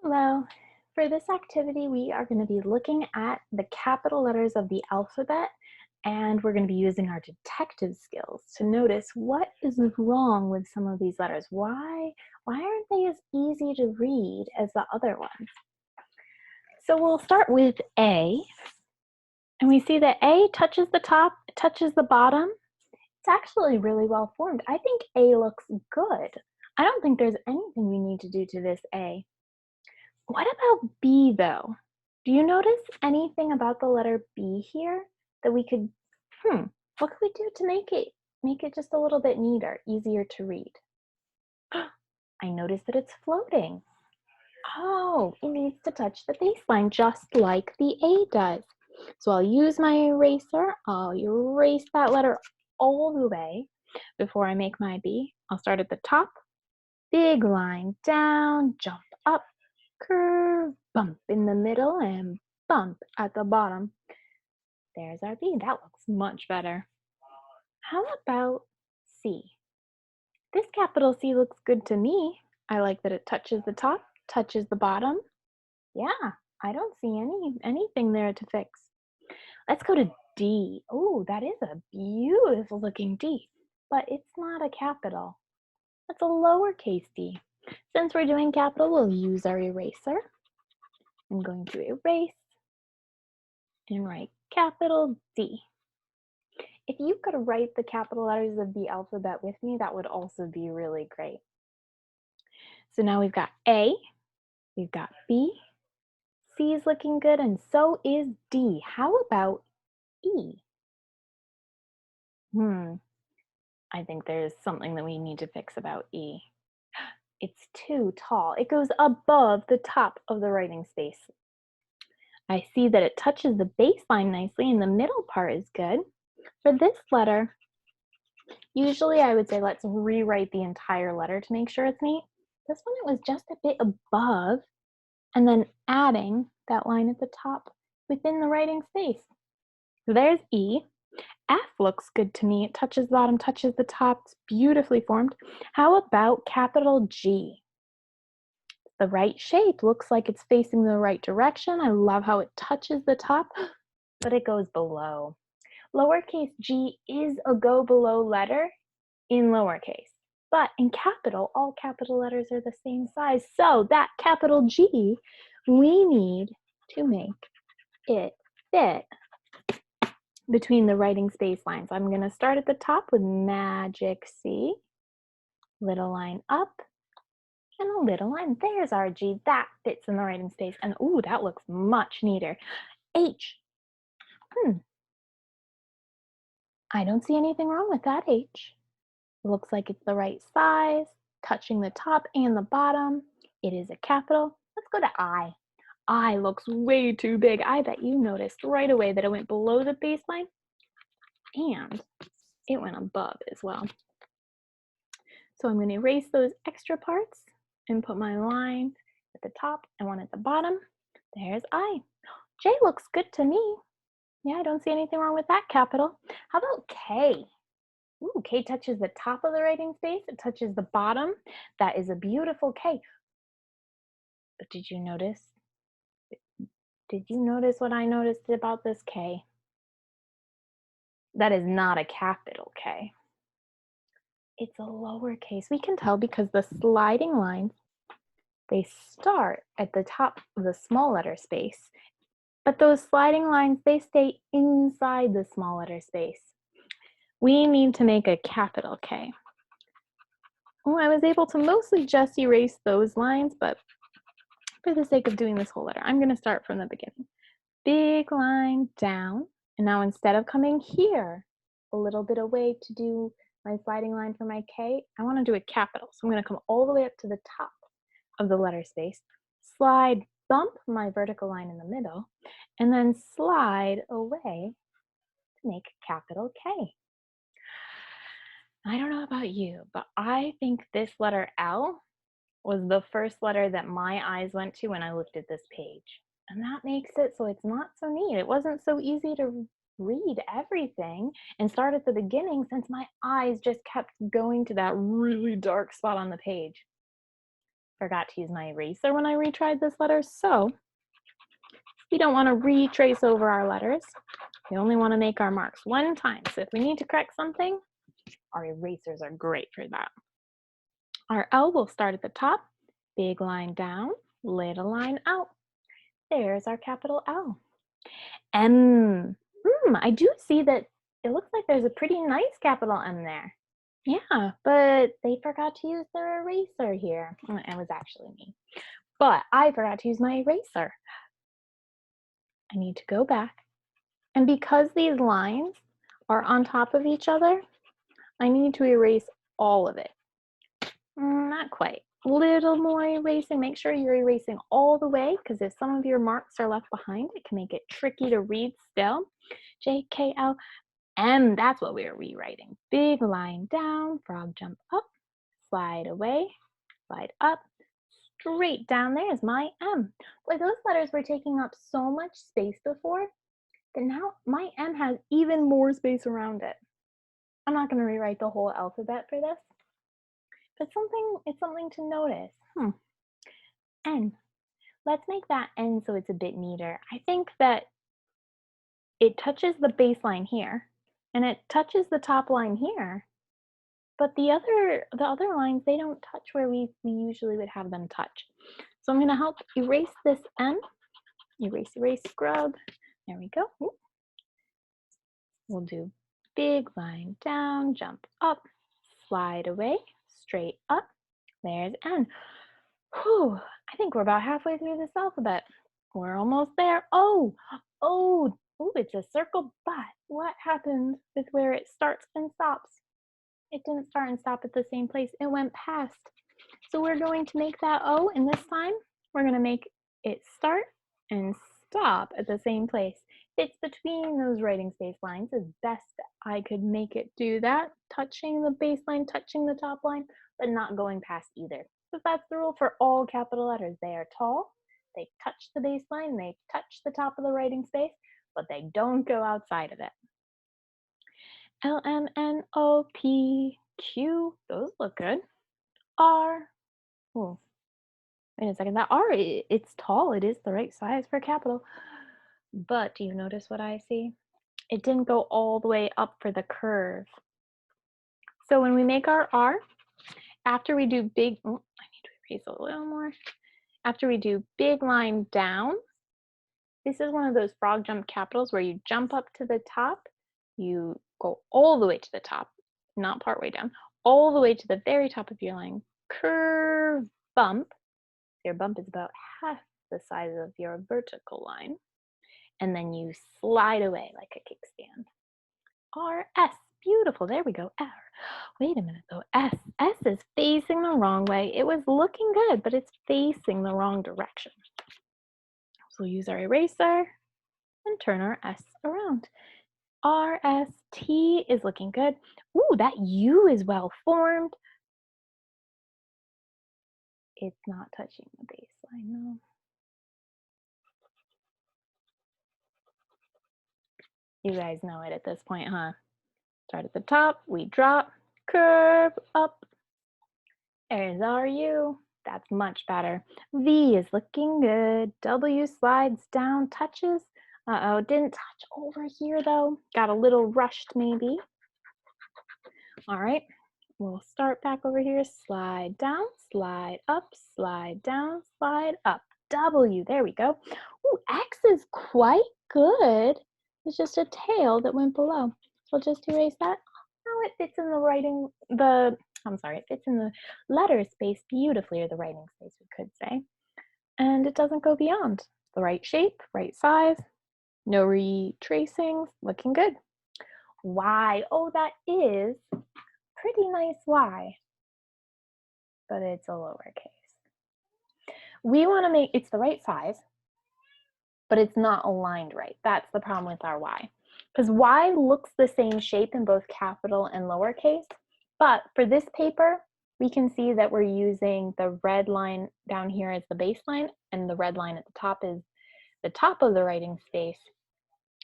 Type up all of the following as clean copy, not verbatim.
Hello. For this activity, we are going to be looking at the capital letters of the alphabet, and we're going to be using our detective skills to notice what is wrong with some of these letters. Why aren't they as easy to read as the other ones? So we'll start with A, and we see that A touches the top, touches the bottom. It's actually really well formed. I think A looks good. I don't think there's anything we need to do to this A. What about B though? Do you notice anything about the letter B here that we could, what could we do to make it just a little bit neater, easier to read? I noticed that it's floating. Oh, it needs to touch the baseline just like the A does. So I'll use my eraser. I'll erase that letter all the way before I make my B. I'll start at the top, big line down, jump up, curve, bump in the middle, and bump at the bottom. There's our B. That looks much better. How about C? This capital C looks good to me. I like that it touches the top, touches the bottom. Yeah, I don't see anything there to fix. Let's go to D. Oh, that is a beautiful looking D, but it's not a capital. That's a lowercase d. Since we're doing capital, we'll use our eraser. I'm going to erase and write capital D. If you could write the capital letters of the alphabet with me, that would also be really great. So now we've got A, we've got B, C is looking good, and so is D. How about E? I think there's something that we need to fix about E. It's too tall. It goes above the top of the writing space. I see that it touches the baseline nicely, and the middle part is good. For this letter, usually I would say let's rewrite the entire letter to make sure it's neat. This one, it was just a bit above, and then adding that line at the top within the writing space. So there's E. F looks good to me. It touches the bottom, touches the top. It's beautifully formed. How about capital G? The right shape looks like it's facing the right direction. I love how it touches the top, but it goes below. Lowercase g is a go below letter in lowercase, but in capital, all capital letters are the same size. So that capital G, we need to make it fit between the writing space lines. I'm going to start at the top with magic C, little line up, and a little line. There's our G. That fits in the writing space. And ooh, that looks much neater. H. I don't see anything wrong with that H. It looks like it's the right size, touching the top and the bottom. It is a capital. Let's go to I. I looks way too big. I bet you noticed right away that it went below the baseline and it went above as well. So I'm going to erase those extra parts and put my line at the top and one at the bottom. There's I. J looks good to me. Yeah, I don't see anything wrong with that capital. How about K? Ooh, K touches the top of the writing space. It touches the bottom. That is a beautiful K. But did you notice? Did you notice what I noticed about this K? That is not a capital K. It's a lowercase. We can tell because the sliding lines, they start at the top of the small letter space. But those sliding lines, they stay inside the small letter space. We need to make a capital K. Oh, I was able to mostly just erase those lines, but for the sake of doing this whole letter, I'm going to start from the beginning. Big line down, and now instead of coming here a little bit away to do my sliding line for my K, I want to do a capital. So I'm going to come all the way up to the top of the letter space, slide, bump my vertical line in the middle, and then slide away to make capital K. I don't know about you, but I think this letter L was the first letter that my eyes went to when I looked at this page. And that makes it so it's not so neat. It wasn't so easy to read everything and start at the beginning since my eyes just kept going to that really dark spot on the page. forgot to use my eraser when I retried this letter, so we don't want to retrace over our letters. We only want to make our marks one time. So if we need to correct something, our erasers are great for that. Our L will start at the top, big line down, little line out. There's our capital L. M. I do see that it looks like there's a pretty nice capital M there. Yeah, but they forgot to use their eraser here. It was actually me. But I forgot to use my eraser. I need to go back. And because these lines are on top of each other, I need to erase all of it. Not quite. A little more erasing. Make sure you're erasing all the way, because if some of your marks are left behind, it can make it tricky to read still. J, K, L, M, that's what we're rewriting. Big line down, frog jump up, slide away, slide up, straight down there is my M. Boy, those letters were taking up so much space before that now my M has even more space around it. I'm not going to rewrite the whole alphabet for this, but it's something to notice. N. Let's make that N so it's a bit neater. I think that it touches the baseline here, and it touches the top line here, but the other lines, they don't touch where we usually would have them touch. So I'm going to help erase this N. Erase, erase, scrub. There we go. Ooh. We'll do big line down, jump up, slide away, straight up. There's N. Whew, I think we're about halfway through this alphabet. We're almost there. Oh, it's a circle, but what happened with where it starts and stops? It didn't start and stop at the same place. It went past. So we're going to make that O, and this time we're going to make it start and stop at the same place. It's between those writing space lines as best I could make it do that, touching the baseline, touching the top line, but not going past either. Because that's the rule for all capital letters. They are tall, they touch the baseline, they touch the top of the writing space, but they don't go outside of it. L, M, N, O, P, Q, those look good. R, oh, wait a second, that R, it's tall, it is the right size for capital. But do you notice what I see? It didn't go all the way up for the curve. So when we make our R, after we do big, I need to erase a little more. After we do big line down, this is one of those frog jump capitals where you jump up to the top, you go all the way to the top, not part way down, all the way to the very top of your line, curve, bump. Your bump is about half the size of your vertical line. And then you slide away like a kickstand. R, S, beautiful, there we go, R. Wait a minute though, S is facing the wrong way. It was looking good, but it's facing the wrong direction. So we'll use our eraser and turn our S around. R, S, T is looking good. Ooh, that U is well formed. It's not touching the baseline, no. You guys know it at this point, huh? Start at the top, we drop, curve up. There's our U. That's much better. V is looking good. W slides down, touches. Uh-oh, didn't touch over here though. Got a little rushed maybe. All right, we'll start back over here. Slide down, slide up, slide down, slide up. W, there we go. Ooh, X is quite good. It's just a tail that went below. So just erase that. Now it fits in it fits in the letter space beautifully, or the writing space, we could say. And it doesn't go beyond. The right shape, right size, no retracing, looking good. Y, oh, that is pretty nice Y, but it's a lowercase. We want to make, it's the right size, but it's not aligned right. That's the problem with our Y. Because Y looks the same shape in both capital and lowercase, but for this paper, we can see that we're using the red line down here as the baseline, and the red line at the top is the top of the writing space.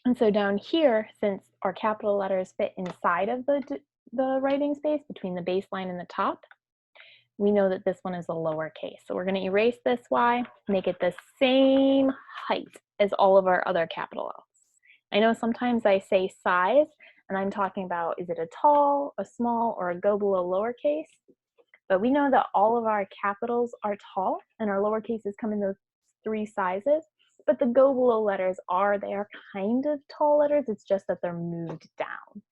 And so down here, since our capital letters fit inside of the writing space between the baseline and the top, we know that this one is a lowercase. So we're going to erase this Y, make it the same height as all of our other capital L's. I know sometimes I say size, and I'm talking about, is it a tall, a small, or a go below lowercase? But we know that all of our capitals are tall, and our lowercases come in those 3 sizes. But the go below letters they are kind of tall letters. It's just that they're moved down.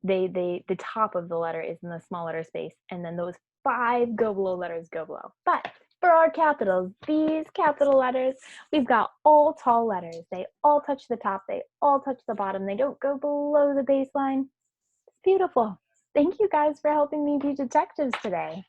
The top of the letter is in the small letter space, and then those 5 go below letters go below. But for our capitals, these capital letters, we've got all tall letters. They all touch the top, they all touch the bottom, they don't go below the baseline. It's beautiful. Thank you guys for helping me be detectives today.